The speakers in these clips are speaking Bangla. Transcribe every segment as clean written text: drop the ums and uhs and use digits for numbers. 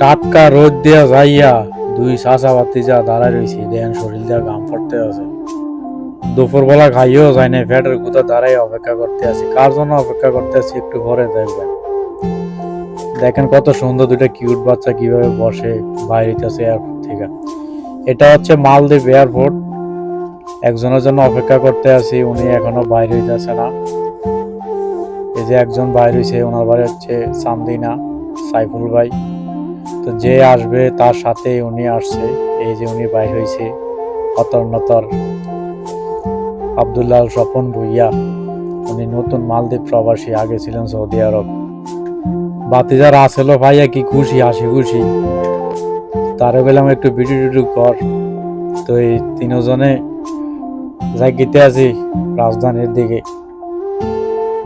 টাটকা রোদ দিয়া যাইয়া দুই চাচা ভাতিজা দাঁড়ায় রয়েছি, দেন শরীর দিয়া ঘাম পড়তে আছে। দুপুরবেলা খাইও যায় না, পেটের গুদা দাঁড়াই অপেক্ষা করতে আছি। কার জন্য অপেক্ষা করতে আছি একটু পরে দেখবেন। দেখেন কত সুন্দর দুইটা কিউট বাচ্চা কিভাবে বসে বাইরেছে এয়ারপোর্ট থেকে। এটা হচ্ছে মালদ্বীপ এয়ারপোর্ট। একজনের জন্য অপেক্ষা করতে আছি, উনি এখনো বাইরে হইতেছে না। এই যে একজন বাইরে হয়েছে, ওনার বাড়ি হচ্ছে চান্দিনা, সাইফুল ভাই। তো যে আসবে তার সাথে উনি আসছে। এই যে উনি বাইর হয়েছে, অতর নতর আব্দুল্লাহ স্বপন ভুইয়া। উনি নতুন মালদ্বীপ প্রবাসী, আগে ছিলেন সৌদি আরব। বাতিজার আসেল ভাইয়া কি খুশি, হাসি খুশি। তারে বললাম একটু ভিডিও টিডিও কর। তো এই তিনজনে যাই গিতে আছি রাজধানীর দিকে,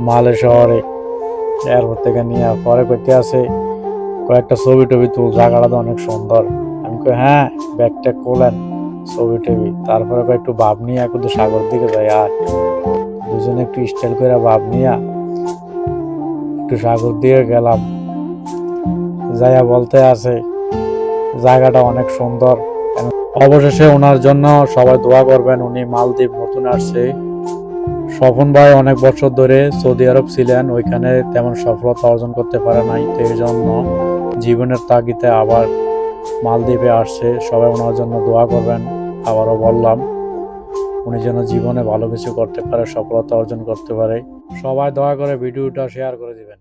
মালে শহরে। এয়ারপোর্ট থেকে নিয়ে পরে করতে আছে কয়েকটা ছবি টবি তুল, জায়গাটা তো অনেক সুন্দর। আমি কই হ্যাঁ, ব্যাগটা খোলেন, ছবি টবি। তারপরে একটু ভাব নিয়ে একটু সাগর দিকে যাই। আর দুজনে একটু স্টাইল করে ভাব নিয়ে একটু সাগর দিয়ে গেলাম। যাইয়া বলতে আছে জায়গাটা অনেক সুন্দর। অবশেষে ওনার জন্য সবাই দোয়া করবেন, উনি মালদ্বীপ নতুন আসছে। স্বপন ভাই অনেক বছর ধরে সৌদি আরব ছিলেন, ওইখানে তেমন সফলতা অর্জন করতে পারে নাই। তো এই জন্য জীবনের তাগিদে আবার মালদ্বীপে আসছে। সবাই ওনার জন্য দোয়া করবেন। আবারও বললাম, উনি যেন জীবনে ভালো কিছু করতে পারে, সফলতা অর্জন করতে পারে। সবাই দয়া করে ভিডিওটা শেয়ার করে দিবেন।